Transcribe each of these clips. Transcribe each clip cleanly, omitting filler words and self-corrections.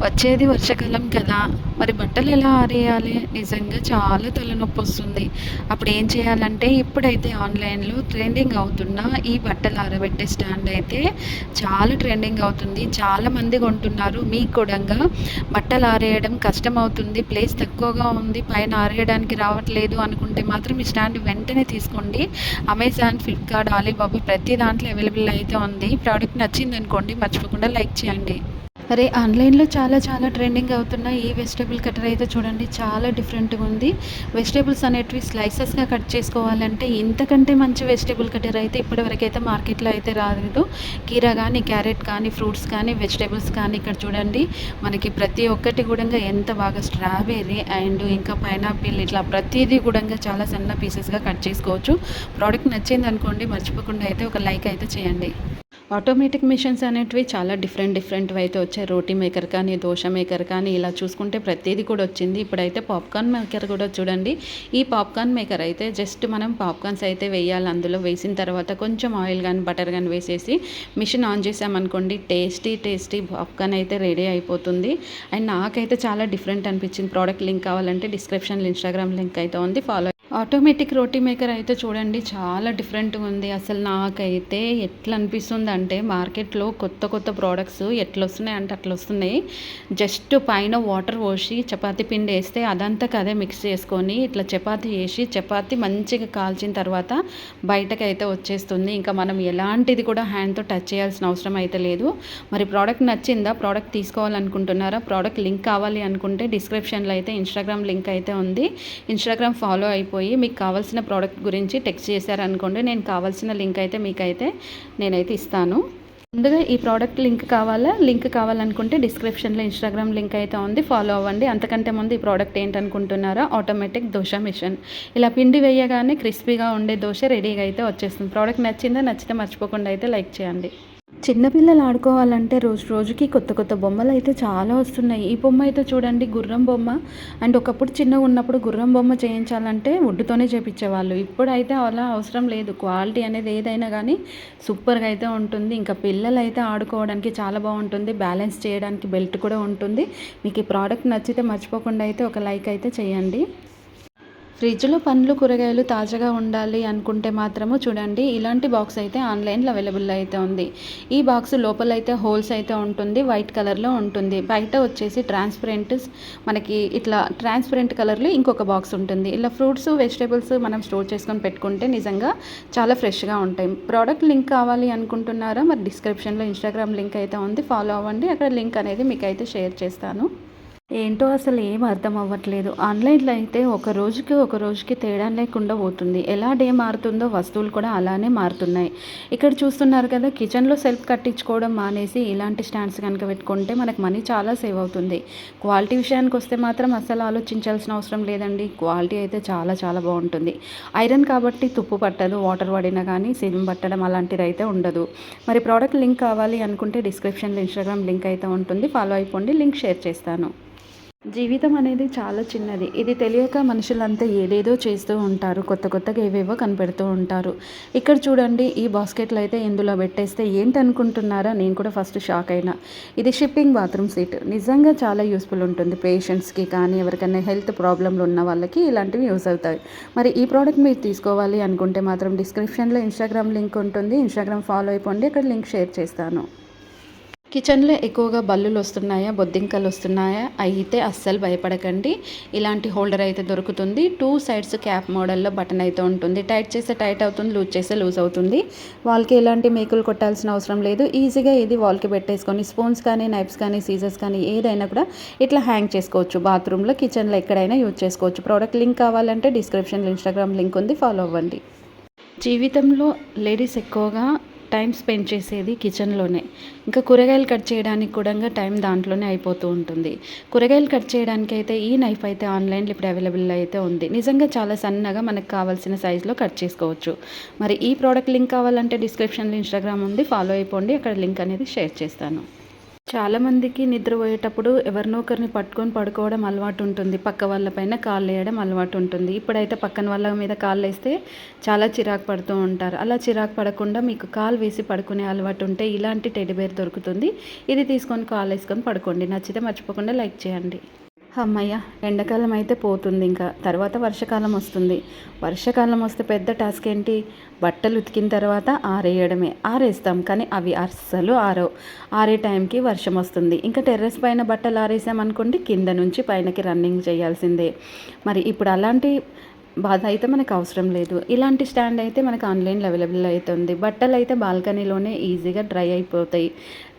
వచ్చేది వర్షాకాలం కదా! మరి బట్టలు ఎలా ఆరేయాలి? నిజంగా చాలా తలనొప్పి వస్తుంది. అప్పుడు ఏం చేయాలంటే ఇప్పుడైతే ఆన్‌లైన్‌లో ట్రెండింగ్ అవుతున్న ఈ బట్టలు ఆరబెట్టే స్టాండ్ అయితే చాలా ట్రెండింగ్ అవుతుంది. చాలామంది కొంటున్నారు. మీకు కూడంగా బట్టలు ఆరేయడం కష్టమవుతుంది. ప్లేస్ తక్కువగా ఉంది. పైన ఆరేయడానికి రావట్లేదు అనుకుంటే మాత్రం ఈ స్టాండ్ వెంటనే తీసుకోండి. అమెజాన్, ఫ్లిప్‌కార్ట్, ఆలీబాబా ప్రతి దాంట్లో అవైలబుల్ అయితే ఉంది. ప్రోడక్ట్ నచ్చిందనుకోండి మర్చిపోకుండా లైక్ చేయండి. అరే! ఆన్‌లైన్‌లో చాలా చాలా ట్రెండింగ్ అవుతున్న ఈ వెజిటబుల్ కటర్ అయితే చూడండి చాలా డిఫరెంట్‌గా ఉంది. వెజిటబుల్స్ అనేటివి స్లైసెస్‌గా కట్ చేసుకోవాలంటే ఇంతకంటే మంచి వెజిటబుల్ కటర్ అయితే ఇప్పటివరకైతే మార్కెట్‌లో అయితే రాలేదు. కీరా గానీ, క్యారెట్ కానీ, ఫ్రూట్స్ కానీ, వెజిటబుల్స్ కానీ ఇక్కడ చూడండి మనకి ప్రతి ఒక్కటి గూడంగా ఎంత బాగా స్ట్రాబెర్రీ అండ్ ఇంకా పైనాపిల్ ఇట్లా ప్రతీది గూడంగా చాలా సన్న పీసెస్‌గా కట్ చేసుకోవచ్చు. ప్రోడక్ట్ నచ్చిందనుకోండి మర్చిపోకుండా అయితే ఒక లైక్ అయితే చేయండి. ఆటోమేటిక్ మిషన్స్ అనేటివి చాలా డిఫరెంట్‌వి అయితే వచ్చాయి. రోటీ మేకర్ కానీ, దోస మేకర్ కానీ ఇలా చూసుకుంటే ప్రతీది కూడా వచ్చింది. ఇప్పుడైతే పాప్‌కార్న్ మేకర్ కూడా చూడండి. ఈ పాప్‌కార్న్ మేకర్ అయితే జస్ట్ మనం పాప్‌కార్న్స్ అయితే వేయాలి. అందులో వేసిన తర్వాత కొంచెం ఆయిల్ గానీ, బటర్ గానీ వేసేసి మిషన్ ఆన్ చేసామనుకోండి టేస్టీ పాప్‌కార్న్ అయితే రెడీ అయిపోతుంది. అండ్ నాకైతే చాలా డిఫరెంట్ అనిపించింది. ప్రోడక్ట్ లింక్ కావాలంటే డిస్క్రిప్షన్‌లో ఇన్‌స్టాగ్రామ్ లింక్ అయితే ఉంది. ఫాలో ఆటోమేటిక్ రోటీ మేకర్ అయితే చూడండి చాలా డిఫరెంట్‌గా ఉంది. అసలు నాకైతే ఎట్లా అనిపిస్తుందంటే మార్కెట్‌లో కొత్త ప్రోడక్ట్స్ ఎట్లొస్తున్నాయి అంటే అట్లొస్తున్నాయి. జస్ట్ పైన వాటర్ పోసి చపాతీ పిండి ఏస్తే అదంతకు అదే మిక్స్ చేసుకొని ఇట్లా చపాతీ చేసి చపాతీ మంచిగా కాల్చిన తర్వాత బయటకైతే వచ్చేస్తుంది. ఇంకా మనం ఎలాంటిది కూడా హ్యాండ్‌తో టచ్ చేయాల్సిన అవసరం అయితే లేదు. మరి ప్రోడక్ట్ నచ్చిందా? ప్రోడక్ట్ తీసుకోవాలనుకుంటున్నారా? ప్రోడక్ట్ లింక్ కావాలి అనుకుంటే డిస్క్రిప్షన్‌లో అయితే ఇన్‌స్టాగ్రామ్ లింక్ అయితే ఉంది. ఇన్‌స్టాగ్రామ్ ఫాలో అయిపోయి మీకు కావాల్సిన ప్రోడక్ట్ గురించి టెక్స్ట్ చేశారనుకోండి నేను కావాల్సిన లింక్ అయితే మీకైతే నేనైతే ఇస్తాను. ముందుగా ఈ ప్రోడక్ట్ లింక్ కావాలనుకుంటే డిస్క్రిప్షన్లో ఇన్‌స్టాగ్రామ్ లింక్ అయితే ఉంది. ఫాలో అవ్వండి. అంతకంటే ముందు ఈ ప్రోడక్ట్ ఏంటనుకుంటున్నారా? Automatic dosa machine. ఇలా పిండి వేయగానే క్రిస్పీగా ఉండే దోస రెడీగా అయితే వచ్చేస్తుంది. ప్రోడక్ట్ నచ్చిందా? నచ్చితే మర్చిపోకుండా అయితే లైక్ చేయండి. చిన్నపిల్లలు ఆడుకోవాలంటే రోజుకి కొత్త బొమ్మలు అయితే చాలా వస్తున్నాయి. ఈ బొమ్మ అయితే చూడండి గుర్రం బొమ్మ. అండ్ ఒకప్పుడు చిన్నగా ఉన్నప్పుడు గుర్రం బొమ్మ చేయించాలంటే వుడ్‌తోనే చేపించేవాళ్ళు. ఇప్పుడైతే అలా అవసరం లేదు. క్వాలిటీ అనేది ఏదైనా కానీ సూపర్‌గా అయితే ఉంటుంది. ఇంకా పిల్లలైతే ఆడుకోవడానికి చాలా బాగుంటుంది. బ్యాలెన్స్ చేయడానికి బెల్ట్ కూడా ఉంటుంది. మీకు ఈ ప్రోడక్ట్ నచ్చితే మర్చిపోకుండా అయితే ఒక లైక్ అయితే చేయండి. ఫ్రిడ్జ్‌లో పండ్లు, కూరగాయలు తాజాగా ఉండాలి అనుకుంటే మాత్రము చూడండి ఇలాంటి బాక్స్ అయితే ఆన్‌లైన్‌లో అవైలబుల్ అయితే ఉంది. ఈ బాక్స్ లోపలైతే హోల్స్ అయితే ఉంటుంది. వైట్ కలర్‌లో ఉంటుంది. బయట వచ్చేసి మనకి ఇట్లా ట్రాన్స్పరెంట్ కలర్‌లో ఇంకొక బాక్స్ ఉంటుంది. ఇలా ఫ్రూట్స్, వెజిటబుల్స్ మనం స్టోర్ చేసుకొని పెట్టుకుంటే నిజంగా చాలా ఫ్రెష్‌గా ఉంటాయి. ప్రోడక్ట్ లింక్ కావాలి అనుకుంటున్నారా? మరి డిస్క్రిప్షన్‌లో ఇన్‌స్టాగ్రామ్ లింక్ అయితే ఉంది. ఫాలో అవ్వండి. అక్కడ లింక్ అనేది మీకైతే షేర్ చేస్తాను. ఏంటో అసలు ఏం అర్థం అవ్వట్లేదు. ఆన్‌లైన్‌లో అయితే ఒక రోజుకి తేడా లేకుండా పోతుంది. ఎలా డే మారుతుందో వస్తువులు కూడా అలానే మారుతున్నాయి. ఇక్కడ చూస్తున్నారు కదా కిచెన్‌లో సెల్ఫ్ కట్టించుకోవడం మానేసి ఇలాంటి స్టాండ్స్ కనుక పెట్టుకుంటే మనకు మనీ చాలా సేవ్ అవుతుంది. క్వాలిటీ విషయానికొస్తే మాత్రం అస్సలు ఆలోచించాల్సిన అవసరం లేదండి. క్వాలిటీ అయితే చాలా చాలా బాగుంటుంది. ఐరన్ కాబట్టి తుప్పు పట్టదు. వాటర్ పడినా కానీ సిమ్ పట్టడం అలాంటిది అయితే ఉండదు. మరి ప్రోడక్ట్ లింక్ కావాలి అనుకుంటే డిస్క్రిప్షన్‌లో ఇన్‌స్టాగ్రామ్ లింక్ అయితే ఉంటుంది. ఫాలో అయిపోండి. లింక్ షేర్ చేస్తాను. జీవితం అనేది చాలా చిన్నది. ఇది తెలియక మనుషులంతా ఏదేదో చేస్తూ ఉంటారు. కొత్తగా ఏవేవో కనిపెడుతూ ఉంటారు. ఇక్కడ చూడండి ఈ బాస్కెట్‌లో అయితే ఇందులో పెట్టేస్తే ఏంటనుకుంటున్నారా? నేను కూడా ఫస్ట్ షాక్ అయినా. ఇది షిప్పింగ్ బాత్రూమ్ సీట్. నిజంగా చాలా యూస్‌ఫుల్ ఉంటుంది. పేషెంట్స్‌కి కానీ ఎవరికైనా హెల్త్ ప్రాబ్లమ్‌లు ఉన్న వాళ్ళకి ఇలాంటివి యూస్ అవుతాయి. మరి ఈ ప్రోడక్ట్ మీరు తీసుకోవాలి అనుకుంటే మాత్రం డిస్క్రిప్షన్‌లో ఇన్‌స్టాగ్రామ్ లింక్ ఉంటుంది. ఇన్‌స్టాగ్రామ్ ఫాలో అయిపోండి. అక్కడ లింక్ షేర్ చేస్తాను. కిచెన్లో ఎక్కువగా బల్లులు వస్తున్నాయా, బొద్దింకలు వస్తున్నాయా? అయితే అస్సలు భయపడకండి. ఇలాంటి హోల్డర్ అయితే దొరుకుతుంది. 2 సైడ్స్ క్యాప్ మోడల్లో బటన్ అయితే ఉంటుంది. టైట్ చేస్తే టైట్ అవుతుంది, లూజ్ చేస్తే లూజ్ అవుతుంది. వాల్కి ఎలాంటి మేకులు కొట్టాల్సిన అవసరం లేదు. ఈజీగా ఇది వాల్కి పెట్టేసుకొని స్పూన్స్ కానీ, నైఫ్స్ కానీ, సీజర్స్ కానీ ఏదైనా కూడా ఇట్లా హ్యాంగ్ చేసుకోవచ్చు. బాత్రూంలో, కిచెన్లో ఎక్కడైనా యూజ్ చేసుకోవచ్చు. ప్రోడక్ట్ లింక్ కావాలంటే డిస్క్రిప్షన్లో ఇన్‌స్టాగ్రామ్ లింక్ ఉంది. ఫాలో అవ్వండి. జీవితంలో లేడీస్ ఎక్కువగా టైం స్పెండ్ చేసేది కిచెన్లోనే. ఇంకా కూరగాయలు కట్ చేయడానికి కూడా టైం దాంట్లోనే అయిపోతూ ఉంటుంది. కూరగాయలు కట్ చేయడానికైతే ఈ నైఫ్ అయితే ఆన్‌లైన్‌లో ఇప్పుడు అవైలబుల్ అయితే ఉంది. నిజంగా చాలా సన్నగా మనకు కావాల్సిన సైజులో కట్ చేసుకోవచ్చు. మరి ఈ ప్రోడక్ట్ లింక్ కావాలంటే డిస్క్రిప్షన్‌లో ఇన్‌స్టాగ్రామ్ ఉంది. ఫాలో అయిపోండి. అక్కడ లింక్ అనేది షేర్ చేస్తాను. చాలామందికి నిద్రపోయేటప్పుడు ఎవరినో ఒకరిని పట్టుకొని పడుకోవడం అలవాటు ఉంటుంది. పక్క వాళ్ళ పైన కాళ్ళేయడం అలవాటు ఉంటుంది. ఇప్పుడైతే పక్కన వాళ్ళ మీద కాళ్ళేస్తే చాలా చిరాకు పడుతూ ఉంటారు. అలా చిరాకు పడకుండా మీకు కాలు వేసి పడుకునే అలవాటు ఉంటే ఇలాంటి టెడ్డీ బేర్ దొరుకుతుంది. ఇది తీసుకొని కాలేసుకొని పడుకోండి. నచ్చితే మర్చిపోకుండా లైక్ చేయండి. హమ్మయ్య! ఎండాకాలం అయితే పోతుంది ఇంకా. తర్వాత వర్షాకాలం వస్తుంది. వర్షాకాలం వస్తే పెద్ద టాస్క్ ఏంటి? బట్టలు ఉతికిన తర్వాత ఆరేయడమే. ఆరేస్తాం కానీ అవి అస్సలు ఆరవు. ఆరే టైంకి వర్షం వస్తుంది. ఇంకా టెర్రస్ పైన బట్టలు ఆరేసామనుకోండి కింద నుంచి పైనకి రన్నింగ్ చేయాల్సిందే. మరి ఇప్పుడు అలాంటి బాధ అయితే మనకు అవసరం లేదు. ఇలాంటి స్టాండ్ అయితే మనకు ఆన్లైన్లో అవైలబుల్ అవుతుంది. బట్టలు అయితే బాల్కనీలోనే ఈజీగా డ్రై అయిపోతాయి.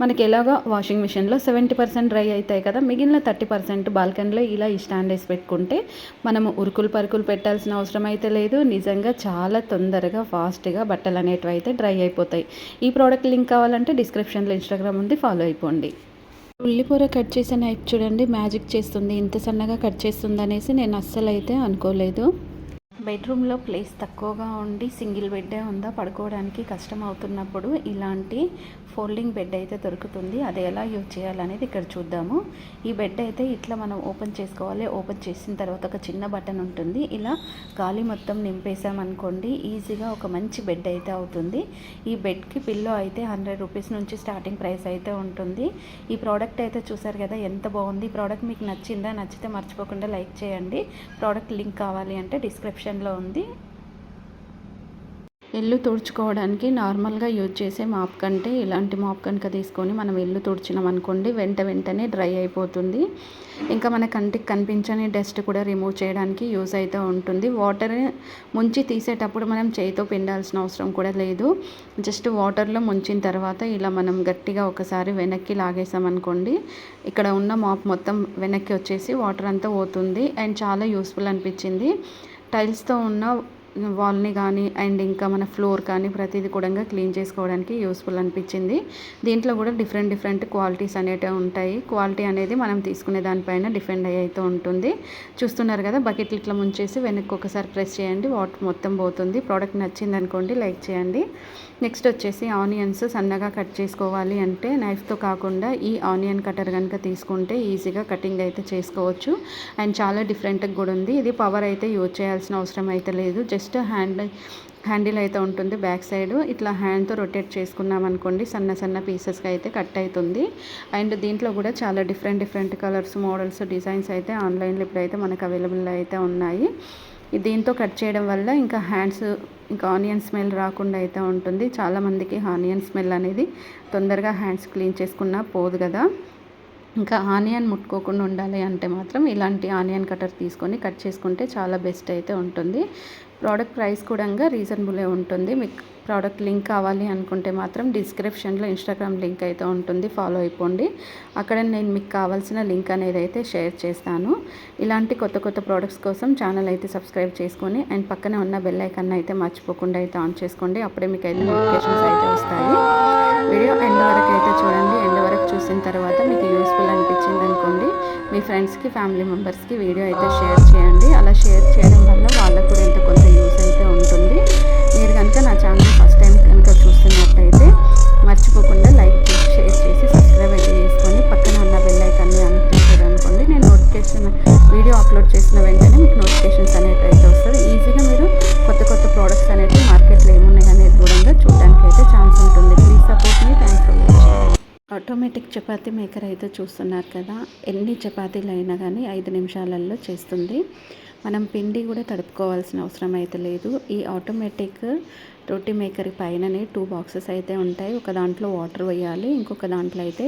మనకి ఎలాగో వాషింగ్ మిషన్లో 70% డ్రై అవుతాయి కదా, మిగిలిన 30% బాల్కనీలో ఇలా ఈ స్టాండ్ వేసి పెట్టుకుంటే మనము ఉరుకులు పరుకులు పెట్టాల్సిన అవసరం అయితే లేదు. నిజంగా చాలా తొందరగా ఫాస్ట్గా బట్టలు అనేటివి అయితే డ్రై అయిపోతాయి. ఈ ప్రోడక్ట్ లింక్ కావాలంటే డిస్క్రిప్షన్లో ఇన్స్టాగ్రామ్ ఉంది, ఫాలో అయిపోండి. ఉల్లిపూర కట్ చేసే నైఫ్ చూడండి మ్యాజిక్ చేస్తుంది. ఇంత సన్నగా కట్ చేస్తుంది అనేసి నేను అస్సలు అయితే అనుకోలేదు. బెడ్రూమ్లో ప్లేస్ తక్కువగా ఉండి సింగిల్ బెడ్డే ఉందా, పడుకోవడానికి కష్టం అవుతున్నప్పుడు ఇలాంటి ఫోల్డింగ్ బెడ్ అయితే దొరుకుతుంది. అది ఎలా యూజ్ చేయాలనేది ఇక్కడ చూద్దాము. ఈ బెడ్ అయితే ఇట్లా మనం ఓపెన్ చేసుకోవాలి. ఓపెన్ చేసిన తర్వాత ఒక చిన్న బటన్ ఉంటుంది. ఇలా గాలి మొత్తం నింపేసామనుకోండి ఈజీగా ఒక మంచి బెడ్ అయితే అవుతుంది. ఈ బెడ్కి పిల్లో అయితే 100 రూపీస్ నుంచి స్టార్టింగ్ ప్రైస్ అయితే ఉంటుంది. ఈ ప్రోడక్ట్ అయితే చూసారు కదా ఎంత బాగుంది. ఈ ప్రోడక్ట్ మీకు నచ్చిందా? నచ్చితే మర్చిపోకుండా లైక్ చేయండి. ప్రోడక్ట్ లింక్ కావాలి అంటే డిస్క్రిప్షన్లో ఉంది. ఇల్లు తుడుచుకోవడానికి నార్మల్గా యూజ్ చేసే మాప్ కంటే ఇలాంటి మాప్ కనుక తీసుకొని మనం ఇల్లు తుడిచినాం అనుకోండి వెంటనే డ్రై అయిపోతుంది. ఇంకా మన కంటికి కనిపించని డస్ట్ కూడా రిమూవ్ చేయడానికి యూజ్ అయితే ఉంటుంది. వాటర్ ముంచి తీసేటప్పుడు మనం చేయితో పిండాల్సిన అవసరం కూడా లేదు. జస్ట్ వాటర్లో ముంచిన తర్వాత ఇలా మనం గట్టిగా ఒకసారి వెనక్కి లాగేసామనుకోండి ఇక్కడ ఉన్న మాప్ మొత్తం వెనక్కి వచ్చేసి వాటర్ అంతా పోతుంది. అండ్ చాలా యూస్ఫుల్ అనిపించింది. టైల్స్తో ఉన్న వాల్ని కానీ అండ్ ఇంకా మన ఫ్లోర్ కానీ ప్రతిదీ కూడా క్లీన్ చేసుకోవడానికి యూస్ఫుల్ అనిపించింది. దీంట్లో కూడా డిఫరెంట్ క్వాలిటీస్ అనేటివి ఉంటాయి. క్వాలిటీ అనేది మనం తీసుకునే దానిపైన డిపెండ్ అయితే ఉంటుంది. చూస్తున్నారు కదా బకెట్లు ఇట్లా ముంచేసి వెనక్కి ఒకసారి ప్రెస్ చేయండి, వాటర్ మొత్తం పోతుంది. ప్రోడక్ట్ నచ్చింది అనుకోండి లైక్ చేయండి. నెక్స్ట్ వచ్చేసి ఆనియన్స్ సన్నగా కట్ చేసుకోవాలి అంటే నైఫ్తో కాకుండా ఈ ఆనియన్ కటర్ కనుక తీసుకుంటే ఈజీగా కటింగ్ అయితే చేసుకోవచ్చు. అండ్ చాలా డిఫరెంట్గా కూడా ఉంది. ఇది పవర్ అయితే యూజ్ చేయాల్సిన అవసరం అయితే లేదు. జస్ట్ హ్యాండిల్ అయితే ఉంటుంది బ్యాక్ సైడ్. ఇట్లా హ్యాండ్తో రొటేట్ చేసుకున్నాం అనుకోండి సన్న పీసెస్గా అయితే కట్ అవుతుంది. అండ్ దీంట్లో కూడా చాలా డిఫరెంట్ కలర్స్, మోడల్స్, డిజైన్స్ అయితే ఆన్లైన్లో ఇప్పుడైతే మనకు అవైలబుల్ అయితే ఉన్నాయి. దీంతో కట్ చేయడం వల్ల ఇంకా హ్యాండ్స్ ఇంకా ఆనియన్ స్మెల్ రాకుండా అయితే ఉంటుంది. చాలామందికి ఆనియన్ స్మెల్ అనేది తొందరగా హ్యాండ్స్ క్లీన్ చేసుకున్నా పోదు కదా. ఇంకా ఆనియన్ ముట్టుకోకుండా ఉండాలి అంటే మాత్రం ఇలాంటి ఆనియన్ కటర్ తీసుకొని కట్ చేసుకుంటే చాలా బెస్ట్ అయితే ఉంటుంది. ప్రోడక్ట్ ప్రైస్ కూడా రీజనబులే ఉంటుంది. మీకు ప్రోడక్ట్ లింక్ కావాలి అనుకుంటే మాత్రం డిస్క్రిప్షన్లో ఇన్స్టాగ్రామ్ లింక్ అయితే ఉంటుంది, ఫాలో అయిపోండి. అక్కడ నేను మీకు కావాల్సిన లింక్ అనేది అయితే షేర్ చేస్తాను. ఇలాంటి కొత్త ప్రోడక్ట్స్ కోసం ఛానల్ అయితే సబ్స్క్రైబ్ చేసుకొని అండ్ పక్కనే ఉన్న బెల్ ఐకాన్ అయితే మర్చిపోకుండా అయితే ఆన్ చేసుకోండి. అప్పుడే మీకు అయితే నోటిఫికేషన్స్ అయితే వస్తాయి. వీడియో ఎండ్ వరకు అయితే చూడండి. ఎండ్ వరకు చూసిన తర్వాత మీకు యూస్ఫుల్ అనిపించింది అనుకోండి మీ ఫ్రెండ్స్కి, ఫ్యామిలీ మెంబర్స్కి వీడియో అయితే షేర్ చేయండి. అలా షేర్ చేయడం వల్ల వాళ్ళకు కూడా ఎంత కొంత యూస్ అయితే ఉంటుంది. మీరు కనుక నా ఛానల్ ఫస్ట్ టైం కనుక చూస్తున్నట్టయితే మర్చిపోకుండా లైక్ చేసి షేర్ చేసి సబ్స్క్రైబ్ అయితే చేసుకొని పక్కన ఉన్న బెల్ ఐకాన్ని ఆన్ చేశారు అనుకోండి నేను నోటిఫికేషన్ వీడియో అప్లోడ్ చేసిన వెంటనే మీకు నోటిఫికేషన్స్ అనేవి అయితే వస్తుంది. ఈజీగా మీరు కొత్త ప్రోడక్ట్స్ అనేవి మార్కెట్లో ఏమున్నాయి అనేది కూడా చూడడానికి అయితే ఛాన్స్ ఉంటుంది. Please support me. Thanks for watching. Automatic chapati maker అయితే చూస్తున్నారు కదా, ఎన్ని చపాతీలు అయినా కానీ 5 నిమిషాలలో చేస్తుంది. మనం పిండి కూడా తడుపుకోవాల్సిన అవసరం అయితే లేదు. ఈ ఆటోమేటిక్ రోటీ మేకర్ పైననే 2 బాక్సెస్ అయితే ఉంటాయి. ఒక దాంట్లో వాటర్ వేయాలి, ఇంకొక దాంట్లో అయితే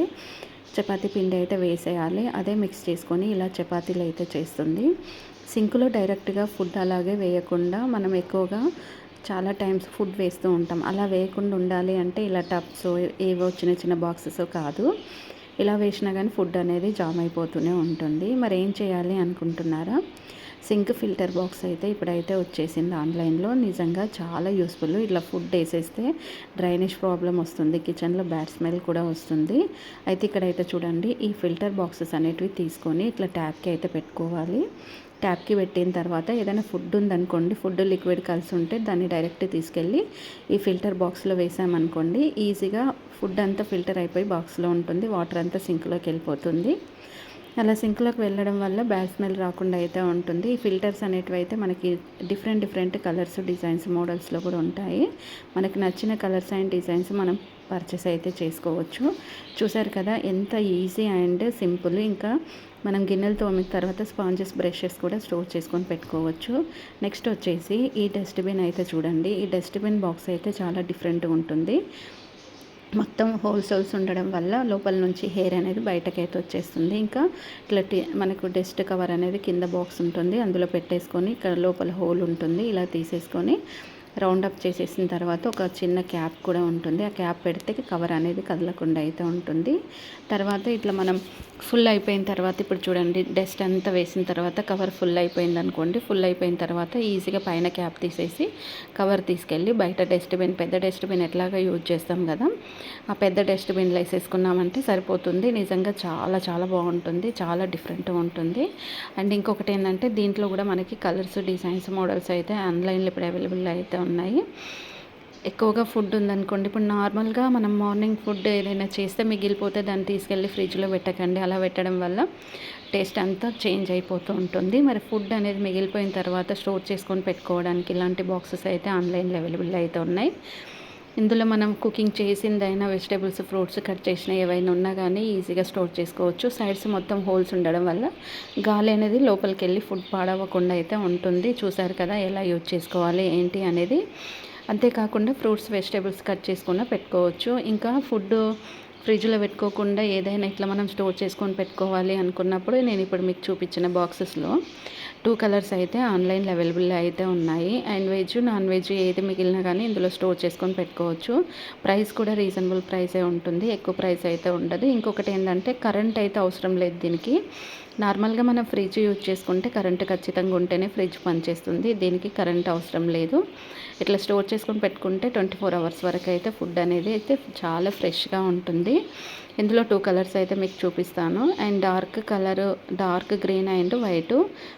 చపాతీ పిండి అయితే వేసేయాలి. అదే మిక్స్ చేసుకొని ఇలా చపాతీలు అయితే చేస్తుంది. సింకులో డైరెక్ట్గా ఫుడ్ అలాగే వేయకుండా మనం ఎక్కువగా చాలా టైమ్స్ ఫుడ్ వేస్తూ ఉంటాం. అలా వేయకుండా ఉండాలి అంటే ఇలా టబ్స్ ఏవో చిన్న బాక్సెస్ కాదు, ఇలా వేసినా కానీ ఫుడ్ అనేది జామ్ అయిపోతూనే ఉంటుంది. మరి ఏం చేయాలి అనుకుంటున్నారా? సింక్ ఫిల్టర్ బాక్స్ అయితే ఇప్పుడైతే వచ్చేసింది ఆన్లైన్లో. నిజంగా చాలా యూస్ఫుల్. ఇట్లా ఫుడ్ వేసేస్తే డ్రైనేజ్ ప్రాబ్లం వస్తుంది, కిచెన్లో బ్యాడ్ స్మెల్ కూడా వస్తుంది. అయితే ఇక్కడైతే చూడండి, ఈ ఫిల్టర్ బాక్సెస్ అనేటివి తీసుకొని ఇట్లా ట్యాప్కి అయితే పెట్టుకోవాలి. ట్యాప్కి పెట్టిన తర్వాత ఏదైనా ఫుడ్ ఉందనుకోండి, ఫుడ్ లిక్విడ్ కలిసి ఉంటే దాన్ని డైరెక్ట్ తీసుకెళ్ళి ఈ ఫిల్టర్ బాక్స్లో వేసామనుకోండి, ఈజీగా ఫుడ్ అంతా ఫిల్టర్ అయిపోయి బాక్స్లో ఉంటుంది, వాటర్ అంతా సింక్లోకి వెళ్ళిపోతుంది. అలా సింక్లోకి వెళ్ళడం వల్ల బ్యాడ్ స్మెల్ రాకుండా అయితే ఉంటుంది. ఈ ఫిల్టర్స్ అనేటివి అయితే మనకి డిఫరెంట్ కలర్స్, డిజైన్స్, మోడల్స్లో కూడా ఉంటాయి. మనకి నచ్చిన కలర్స్ అండ్ డిజైన్స్ మనం పర్చేస్ అయితే చేసుకోవచ్చు. చూసారు కదా ఎంత ఈజీ అండ్ సింపుల్. ఇంకా మనం గిన్నెలు తోమిన తర్వాత స్పాంజెస్, బ్రషెస్ కూడా స్టోర్ చేసుకొని పెట్టుకోవచ్చు. నెక్స్ట్ వచ్చేసి ఈ డస్ట్బిన్ అయితే చూడండి. ఈ డస్ట్బిన్ బాక్స్ అయితే చాలా డిఫరెంట్గా ఉంటుంది. మొత్తం హోల్స్ ఉండడం వల్ల లోపల నుంచి హెయిర్ అనేది బయటకైతే వచ్చేస్తుంది. ఇంకా ఇట్లా మనకు డస్ట్ కవర్ అనేది కింద బాక్స్ ఉంటుంది, అందులో పెట్టేసుకొని ఇక్కడ లోపల హోల్ ఉంటుంది, ఇలా తీసేసుకొని రౌండప్ చేసేసిన తర్వాత ఒక చిన్న క్యాప్ కూడా ఉంటుంది. ఆ క్యాప్ పెడితే కవర్ అనేది కదలకుండా అయితే ఉంటుంది. తర్వాత ఇట్లా మనం ఫుల్ అయిపోయిన తర్వాత ఇప్పుడు చూడండి, డస్ట్ అంతా వేసిన తర్వాత కవర్ ఫుల్ అయిపోయింది అనుకోండి. ఫుల్ అయిపోయిన తర్వాత ఈజీగా పైన క్యాప్ తీసేసి కవర్ తీసుకెళ్ళి బయట డస్ట్బిన్, పెద్ద డస్ట్బిన్ ఎట్లాగా యూజ్ చేస్తాం కదా, ఆ పెద్ద డస్ట్బిన్లో వేసేసుకున్నామంటే సరిపోతుంది. నిజంగా చాలా చాలా బాగుంటుంది, చాలా డిఫరెంట్గా ఉంటుంది. అండ్ ఇంకొకటి ఏంటంటే దీంట్లో కూడా మనకి కలర్స్, డిజైన్స్, మోడల్స్ అయితే ఆన్లైన్లో ఇప్పుడు అవైలబుల్ అయితే ఉన్నాయి. ఎక్కువగా ఫుడ్ ఉందనుకోండి, ఇప్పుడు నార్మల్గా మనం మార్నింగ్ ఫుడ్ ఏదైనా చేస్తే మిగిలిపోతే దాన్ని తీసుకెళ్ళి ఫ్రిడ్జ్లో పెట్టకండి. అలా పెట్టడం వల్ల టేస్ట్ అంతా చేంజ్ అయిపోతూ ఉంటుంది. మరి ఫుడ్ అనేది మిగిలిపోయిన తర్వాత స్టోర్ చేసుకొని పెట్టుకోవడానికి ఇలాంటి బాక్సెస్ అయితే ఆన్లైన్లో అవైలబుల్ అయితే ఉన్నాయి. ఇందులో మనం కుకింగ్ చేసిందైనా, వెజిటేబుల్స్, ఫ్రూట్స్ కట్ చేసిన ఏవైనా ఉన్నా కానీ ఈజీగా స్టోర్ చేసుకోవచ్చు. సైడ్స్ మొత్తం హోల్స్ ఉండడం వల్ల గాలి అనేది లోపలికి వెళ్ళి ఫుడ్ పాడవకుండా అయితే ఉంటుంది. చూసారు కదా ఎలా యూజ్ చేసుకోవాలి ఏంటి అనేది. అంతేకాకుండా ఫ్రూట్స్, వెజిటేబుల్స్ కట్ చేసుకున్న పెట్టుకోవచ్చు. ఇంకా ఫుడ్ ఫ్రిడ్జ్లో పెట్టుకోకుండా ఏదైనా ఇట్లా మనం స్టోర్ చేసుకొని పెట్టుకోవాలి అనుకున్నప్పుడు నేను ఇప్పుడు మీకు చూపించిన బాక్సెస్లో 2 కలర్స్ అయితే ఆన్లైన్లో అవైలబుల్ అయితే ఉన్నాయి. అండ్ వెజ్, నాన్ వెజ్ ఏది మిగిలినా కానీ ఇందులో స్టోర్ చేసుకొని పెట్టుకోవచ్చు. ప్రైస్ కూడా రీజనబుల్ ప్రైసే ఉంటుంది, ఎక్కువ ప్రైస్ అయితే ఉండదు. ఇంకొకటి ఏంటంటే కరెంట్ అయితే అవసరం లేదు దీనికి. నార్మల్గా మనం ఫ్రిడ్జ్ యూజ్ చేసుకుంటే కరెంట్ ఖచ్చితంగా ఉంటేనే ఫ్రిడ్జ్ పనిచేస్తుంది. దీనికి కరెంట్ అవసరం లేదు. ఇట్లా స్టోర్ చేసుకొని పెట్టుకుంటే 24 అవర్స్ వరకు అయితే ఫుడ్ అనేది అయితే చాలా ఫ్రెష్గా ఉంటుంది. ఇందులో 2 కలర్స్ అయితే మీకు చూపిస్తాను. And dark green and white.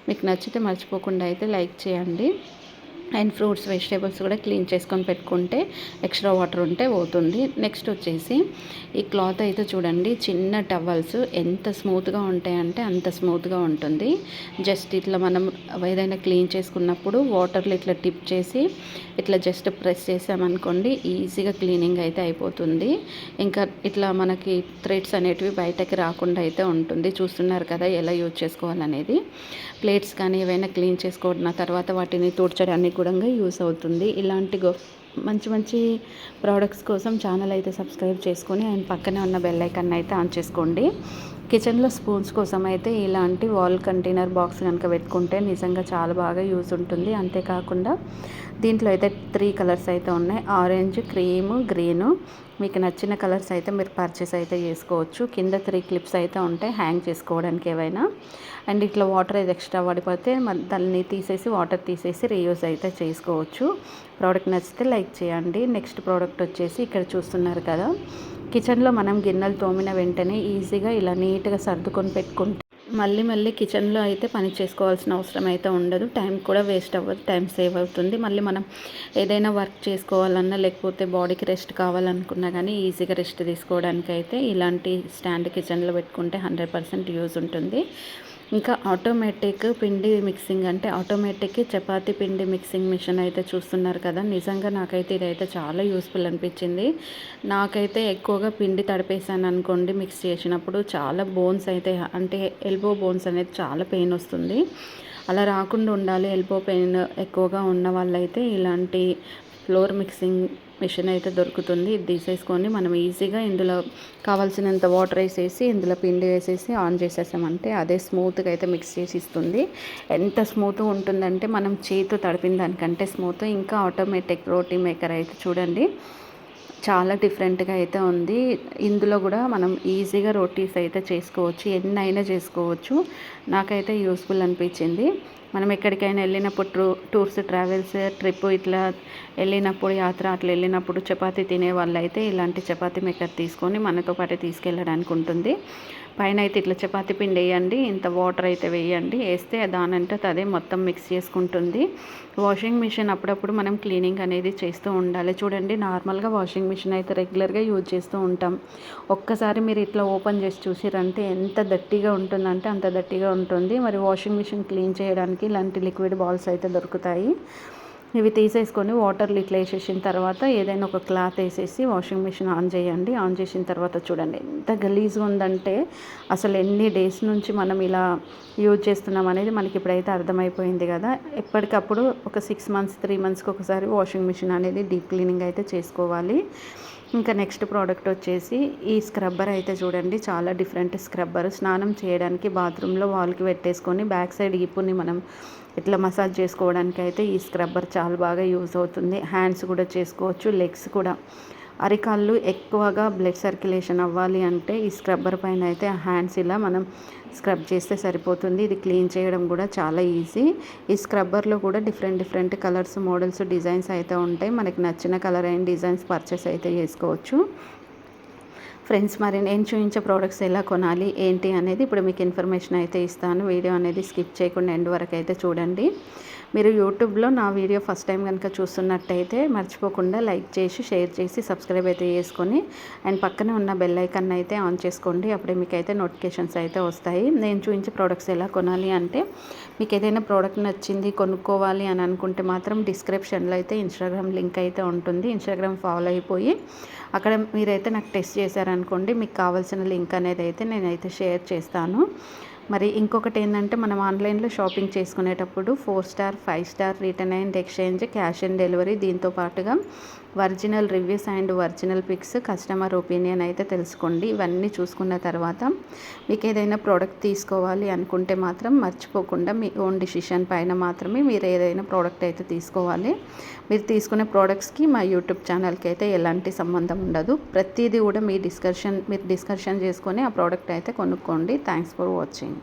మీకు నచ్చితే మర్చిపోకుండా అయితే లైక్ చేయండి. అండ్ ఫ్రూట్స్, వెజిటేబుల్స్ కూడా క్లీన్ చేసుకొని పెట్టుకుంటే ఎక్స్ట్రా వాటర్ ఉంటే పోతుంది. నెక్స్ట్ వచ్చేసి ఈ క్లాత్ అయితే చూడండి, చిన్న టవల్స్ ఎంత స్మూత్గా ఉంటాయంటే అంత స్మూత్గా ఉంటుంది. జస్ట్ ఇట్లా మనం ఏదైనా క్లీన్ చేసుకున్నప్పుడు వాటర్లో ఇట్లా టిప్ చేసి ఇట్లా జస్ట్ ప్రెస్ చేసామనుకోండి, ఈజీగా క్లీనింగ్ అయితే అయిపోతుంది. ఇంకా ఇట్లా మనకి థ్రెడ్స్ అనేటివి బయటకి రాకుండా అయితే ఉంటుంది. చూస్తున్నారు కదా ఎలా యూజ్ చేసుకోవాలనేది. ప్లేట్స్ కానీ ఏవైనా క్లీన్ చేసుకున్న తర్వాత వాటిని తుడ్చడానికి కూడా యూస్ అవుతుంది. ఇలాంటి మంచి ప్రోడక్ట్స్ కోసం ఛానల్ అయితే సబ్స్క్రైబ్ చేసుకొని అండ్ పక్కనే ఉన్న బెల్ ఐకాన్ అయితే ఆన్ చేసుకోండి. కిచెన్లో స్పూన్స్ కోసం అయితే ఇలాంటి వాల్ కంటైనర్ బాక్స్ కనుక పెట్టుకుంటే నిజంగా చాలా బాగా యూస్ ఉంటుంది. అంతేకాకుండా దీంట్లో అయితే 3 కలర్స్ అయితే ఉన్నాయి, ఆరెంజ్, క్రీము, గ్రీను. మీకు నచ్చిన కలర్స్ అయితే మీరు పర్చేస్ అయితే చేసుకోవచ్చు. కింద 3 క్లిప్స్ అయితే ఉంటాయి హ్యాంగ్ చేసుకోవడానికి ఏవైనా. అండ్ ఇట్లా వాటర్ అయితే ఎక్స్ట్రా పడిపోతే దాన్ని తీసేసి వాటర్ తీసేసి రీయూజ్ అయితే చేసుకోవచ్చు. ప్రోడక్ట్ నచ్చితే లైక్ చేయండి. నెక్స్ట్ ప్రోడక్ట్ వచ్చేసి ఇక్కడ చూస్తున్నారు కదా, కిచెన్లో మనం గిన్నెలు తోమిన వెంటనే ఈజీగా ఇలా నీట్గా సర్దుకొని పెట్టుకుంటే మళ్ళీ కిచెన్లో అయితే పని చేసుకోవాల్సిన అవసరం అయితే ఉండదు. టైం కూడా వేస్ట్ అవ్వదు, టైం సేవ్ అవుతుంది. మళ్ళీ మనం ఏదైనా వర్క్ చేసుకోవాలన్నా లేకపోతే బాడీకి రెస్ట్ కావాలనుకున్నా కానీ ఈజీగా రెస్ట్ తీసుకోవడానికి అయితే ఇలాంటి స్టాండ్ కిచెన్లో పెట్టుకుంటే 100% యూజ్ ఉంటుంది. ఇంకా ఆటోమేటిక్ పిండి మిక్సింగ్, అంటే ఆటోమేటిక్ చపాతీ పిండి మిక్సింగ్ మిషన్ అయితే చూస్తున్నారు కదా. నిజంగా నాకైతే ఇదైతే చాలా యూస్ఫుల్ అనిపించింది. నాకైతే ఎక్కువగా పిండి తడిపేసాను అనుకోండి మిక్స్ చేసినప్పుడు, చాలా బోన్స్ అయితే అంటే ఎల్బో బోన్స్ అనేది చాలా పెయిన్ వస్తుంది. అలా రాకుండా ఉండాలి, ఎల్బో పెయిన్ ఎక్కువగా ఉన్న వాళ్ళైతే ఇలాంటి ఫ్లోర్ మిక్సింగ్ మిషన్ అయితే దొరుకుతుంది. ఇది తీసేసుకొని మనం ఈజీగా ఇందులో కావాల్సినంత వాటర్ వేసేసి ఇందులో పిండి వేసేసి ఆన్ చేసేసామంటే అదే స్మూత్గా అయితే మిక్స్ చేసి ఇస్తుంది. ఎంత స్మూత్గా ఉంటుందంటే మనం చేతితో తడిపిన దానికంటే స్మూత్. ఇంకా ఆటోమేటిక్ రోటీ మేకర్ అయితే చూడండి చాలా డిఫరెంట్గా అయితే ఉంది. ఇందులో కూడా మనం ఈజీగా రోటీస్ అయితే చేసుకోవచ్చు, ఎన్నైనా చేసుకోవచ్చు. నాకైతే యూస్ఫుల్ అనిపించింది. మనం ఎక్కడికైనా వెళ్ళినప్పుడు టూర్స్ ట్రావెల్స్ ట్రిప్ ఇట్లా వెళ్ళినప్పుడు యాత్ర అట్లా వెళ్ళినప్పుడు చపాతీ తినే వాళ్ళైతే ఇలాంటి చపాతీ మేకర్ తీసుకొని మనతో పాటు తీసుకెళ్ళడానికి ఉంటుంది. పైన అయితే ఇట్లా చపాతీ పిండి వేయండి, ఇంత వాటర్ అయితే వేయండి, వేస్తే దానంటే అదే మొత్తం మిక్స్ చేసుకుంటుంది. వాషింగ్ మిషన్ అప్పుడప్పుడు మనం క్లీనింగ్ అనేది చేస్తూ ఉండాలి. చూడండి, నార్మల్గా వాషింగ్ మిషన్ అయితే రెగ్యులర్గా యూజ్ చేస్తూ ఉంటాం. ఒక్కసారి మీరు ఇట్లా ఓపెన్ చేసి చూసిరంటే ఎంత దట్టిగా ఉంటుందంటే అంత దట్టిగా ఉంటుంది. మరి వాషింగ్ మిషన్ క్లీన్ చేయడానికి ఇలాంటి లిక్విడ్ బాల్స్ అయితే దొరుకుతాయి. ఇవి తీసేసుకొని వాటర్లు ఇట్లా వేసేసిన తర్వాత ఏదైనా ఒక క్లాత్ వేసేసి వాషింగ్ మిషన్ ఆన్ చేయండి. ఆన్ చేసిన తర్వాత చూడండి ఎంత గలీజ్గా ఉందంటే అసలు ఎన్ని డేస్ నుంచి మనం ఇలా యూజ్ చేస్తున్నాం అనేది మనకి ఇప్పుడైతే అర్థమైపోయింది కదా. ఎప్పటికప్పుడు ఒక 6 మంత్స్ 3 మంత్స్కి ఒకసారి వాషింగ్ మిషన్ అనేది డీప్ క్లీనింగ్ అయితే చేసుకోవాలి. ఇంకా నెక్స్ట్ ప్రోడక్ట్ వచ్చేసి ఈ స్క్రబ్బర్ అయితే చూడండి, చాలా డిఫరెంట్ స్క్రబ్బర్. స్నానం చేయడానికి బాత్రూంలో వాల్కి పెట్టేసుకొని బ్యాక్ సైడ్ ఇప్పుని మనం ఇట్లా మసాజ్ చేసుకోవడానికి అయితే ఈ స్క్రబ్బర్ చాలా బాగా యూజ్ అవుతుంది. హ్యాండ్స్ కూడా చేసుకోవచ్చు, లెగ్స్ కూడా. అరికాళ్ళు ఎక్కువగా బ్లడ్ సర్క్యులేషన్ అవ్వాలి అంటే ఈ స్క్రబ్బర్ పైన అయితే హ్యాండ్స్ ఇలా మనం స్క్రబ్ చేస్తే సరిపోతుంది. ఇది క్లీన్ చేయడం కూడా చాలా ఈజీ. ఈ స్క్రబ్బర్లో కూడా డిఫరెంట్ కలర్స్, మోడల్స్, డిజైన్స్ అయితే ఉంటాయి. మనకి నచ్చిన కలర్ అండ్ డిజైన్స్ పర్చేస్ అయితే చేసుకోవచ్చు. ఫ్రెండ్స్, మరి నేను చూపించే ప్రోడక్ట్స్ ఎలా కొనాలి ఏంటి అనేది ఇప్పుడు మీకు ఇన్ఫర్మేషన్ అయితే ఇస్తాను. వీడియో అనేది స్కిప్ చేయకుండా ఎండ్ వరకు అయితే చూడండి. మీరు యూట్యూబ్లో నా వీడియో ఫస్ట్ టైం కనుక చూస్తున్నట్టయితే మర్చిపోకుండా లైక్ చేసి షేర్ చేసి సబ్స్క్రైబ్ అయితే చేసుకొని అండ్ పక్కనే ఉన్న బెల్ ఐకాన్ అయితే ఆన్ చేసుకోండి. అప్పుడే మీకు అయితే నోటిఫికేషన్స్ అయితే వస్తాయి. నేను చూపించే ప్రోడక్ట్స్ ఎలా కొనాలి అంటే మీకు ఏదైనా ప్రోడక్ట్ నచ్చింది కొనుక్కోవాలి అని అనుకుంటే మాత్రం డిస్క్రిప్షన్లో అయితే ఇన్స్టాగ్రామ్ లింక్ అయితే ఉంటుంది. ఇన్స్టాగ్రామ్ ఫాలో అయిపోయి అక్కడ మీరైతే నాకు టెస్ట్ చేశారనుకోండి, మీకు కావాల్సిన లింక్ అనేది అయితే నేనైతే షేర్ చేస్తాను. మరి ఇంకొకటి ఏంటంటే మనం ఆన్లైన్లో షాపింగ్ చేసుకునేటప్పుడు 4 star 5 star return and exchange, cash on delivery, దీంతో పాటుగా original reviews and original pics, customer opinion అయితే తెలుసుకోండి. ఇవన్నీ చూసుకున్న తర్వాత మీకు ఏదైనా ప్రోడక్ట్ తీసుకోవాలి అనుకుంటే మాత్రం మర్చిపోకుండా మీ ఓన్ డిసిషన్ పైన మాత్రమే మీరు ఏదైనా ప్రోడక్ట్ అయితే తీసుకోవాలి. మీరు తీసుకునే ప్రోడక్ట్స్కి మా యూట్యూబ్ ఛానల్కి అయితే ఎలాంటి సంబంధం ఉండదు. ప్రతిదీ కూడా మీరు డిస్కషన్ చేసుకొని ఆ ప్రోడక్ట్ అయితే కొనుక్కోండి. Thanks for watching.